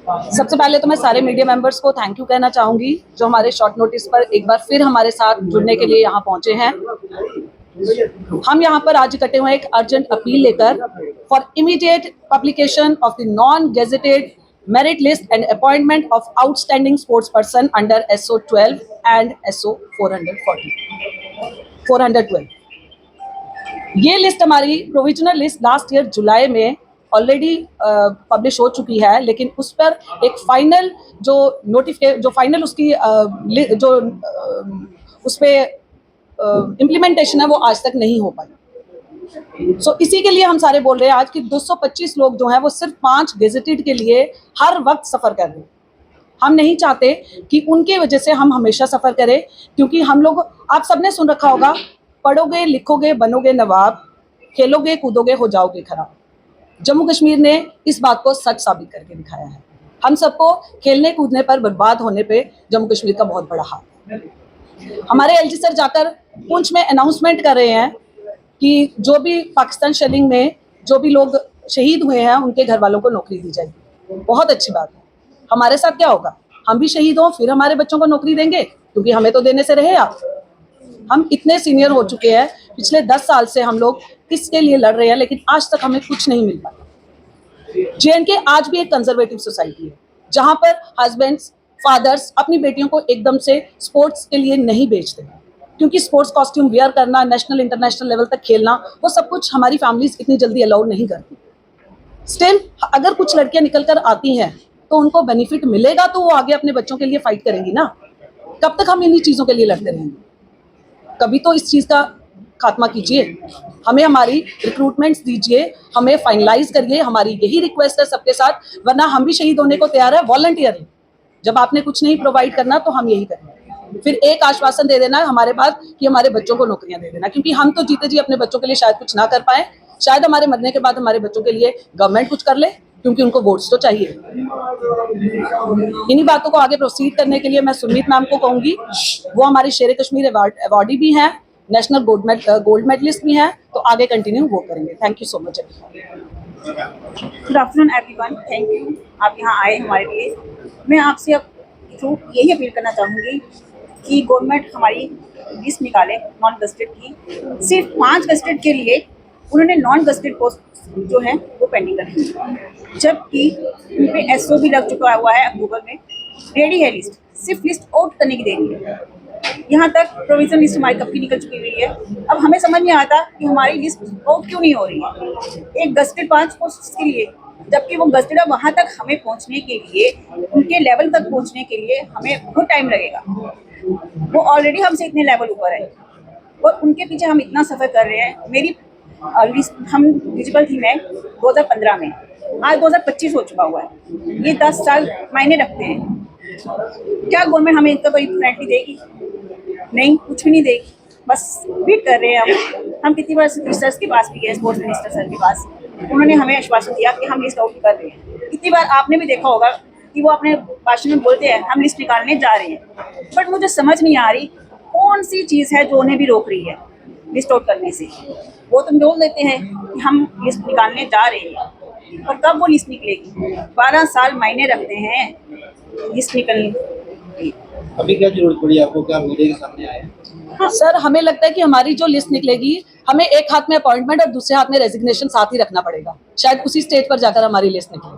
सबसे पहले तो मैं सारे मीडिया मेंबर्स को थैंक यू कहना चाहूँगी जो हमारे शॉर्ट नोटिस पर एक बार फिर हमारे साथ जुड़ने के लिए यहाँ पहुँचे हैं। हम यहाँ पर आज इकट्ठे हुए एक अर्जेंट अपील लेकर for immediate publication of the non gazetted merit list and appointment of outstanding sports person under SO 12 and SO 412। ये लिस्ट हमारी प्रोविजनल लिस्ट लास्ट ईयर जुलाई में ऑलरेडी पब्लिश हो चुकी है, लेकिन उस पर एक फाइनल जो फाइनल उसकी जो उस पर इम्प्लीमेंटेशन है वो आज तक नहीं हो पाई। सो इसी के लिए हम सारे बोल रहे हैं आज कि 225 लोग जो हैं वो सिर्फ 5 गेजेटेड के लिए हर वक्त सफ़र कर रहे हैं। हम नहीं चाहते कि उनके वजह से हम हमेशा सफ़र करें, क्योंकि हम लोग, आप सबने सुन रखा होगा, पढ़ोगे लिखोगे बनोगे नवाब, खेलोगे कूदोगे हो जाओगे खराब। जम्मू कश्मीर ने इस बात को सच साबित करके दिखाया है। हम सबको खेलने कूदने पर, बर्बाद होने पे जम्मू कश्मीर का बहुत बड़ा हाथ है। हमारे LG सर जाकर पुंछ में अनाउंसमेंट कर रहे हैं कि जो भी पाकिस्तान शेलिंग में जो भी लोग शहीद हुए हैं उनके घर वालों को नौकरी दी जाएगी। बहुत अच्छी बात है। हमारे साथ क्या होगा, हम भी शहीद हों फिर हमारे बच्चों को नौकरी देंगे, क्योंकि हमें तो देने से रहे आप। हम इतने सीनियर हो चुके हैं, पिछले 10 साल से हम लोग इसके लिए लड़ रहे हैं, लेकिन आज तक हमें कुछ नहीं मिल पाया। JNK आज भी एक कंजर्वेटिव सोसाइटी है, जहां पर हस्बैंड्स फादर्स अपनी बेटियों को एकदम से स्पोर्ट्स के लिए नहीं बेचते, क्योंकि स्पोर्ट्स कॉस्ट्यूम वेयर करना, नेशनल इंटरनेशनल लेवल तक खेलना, वो सब कुछ हमारी फैमिलीज इतनी जल्दी अलाउ नहीं करती। स्टिल अगर कुछ लड़कियां निकल कर आती हैं तो उनको बेनिफिट मिलेगा, तो वो आगे अपने बच्चों के लिए फाइट करेंगी ना। कब तक हम इन्हीं चीज़ों के लिए लड़ते रहेंगे? कभी तो इस चीज़ का खात्मा कीजिए, हमें हमारी रिक्रूटमेंट्स दीजिए, हमें फाइनलाइज करिए। हमारी यही रिक्वेस्ट है सबके साथ, वरना हम भी शहीद होने को तैयार है वॉलंटियरली। जब आपने कुछ नहीं प्रोवाइड करना तो हम यही करेंगे। फिर एक आश्वासन दे देना हमारे पास कि हमारे बच्चों को नौकरियां दे देना, क्योंकि हम तो जीते जी अपने बच्चों के लिए शायद कुछ ना कर पाए, शायद हमारे मरने के बाद हमारे बच्चों के लिए गवर्नमेंट कुछ कर ले, क्योंकि उनको वोट्स तो चाहिए। इन्हीं बातों को आगे प्रोसीड करने के लिए मैं सुरमीत मैम को कहूँगी, वो हमारी शेर कश्मीर अवार्डी भी हैं, नेशनल गोल्ड मेडलिस्ट भी हैं, तो आगे कंटिन्यू वो करेंगे। Thank you so much. Good afternoon everyone, thank you आप यहाँ आए हमारे लिए। मैं आपसे अब थ्रू यही अपील करना चाहूँगी कि गवर्नमेंट हमारी लिस्ट निकाले नॉन गस्टेड की। सिर्फ 5 गस्टेड के लिए उन्होंने नॉन गस्टेड पोस्ट जो है वो पेंडिंग रखी, जबकि उन पे SO भी लग चुका हुआ है, अक्टूबर में रेडी है लिस्ट, सिर्फ लिस्ट आउट करने की देरी है। यहाँ तक प्रोविजन लिस्ट हमारी कब की निकल चुकी हुई है। अब हमें समझ नहीं आता कि हमारी लिस्ट आउट क्यों नहीं हो रही है एक गस्टेड 5 पोस्ट के लिए, जबकि वो गस्टेड वहाँ तक हमें पहुँचने के लिए, उनके लेवल तक पहुँचने के लिए हमें बहुत टाइम लगेगा। वो ऑलरेडी हमसे इतने लेवल ऊपर है और उनके पीछे हम इतना सफ़र कर रहे हैं। मेरी लिस्ट हम एलिजिबल थी मैं 2015 में, आज 2025 हो चुका हुआ है। ये 10 साल मायने रखते हैं। क्या गवर्नमेंट हमें इतना कोई प्रायोरिटी देगी? नहीं, कुछ भी नहीं देगी। बस वेट कर रहे हैं हम कितनी बार सर के पास भी गए, स्पोर्ट्स मिनिस्टर सर के पास, उन्होंने हमें आश्वासन दिया कि हम लिस्ट आउट कर रहे हैं। कितनी बार आपने भी देखा होगा कि वो अपने भाषण में बोलते हैं हम लिस्ट निकालने जा रहे हैं, बट मुझे समझ नहीं आ रही कौन सी चीज़ है जो उन्हें भी रोक रही है लिस्ट आउट करने से। वो तो बोल देते हैं कि हम लिस्ट निकालने जा रहे हैं, और कब वो लिस्ट निकलेगी? 12 साल मायने रखते हैं लिस्ट निकलने की। अभी क्या जरूरत पड़ी आपको, क्या मीडिया के सामने आए? हाँ सर, हमें लगता है कि हमारी जो लिस्ट निकलेगी, हमें एक हाथ में अपॉइंटमेंट और दूसरे हाथ में रेजिग्नेशन साथ ही रखना पड़ेगा, शायद उसी स्टेज पर जाकर हमारी लिस्ट निकले।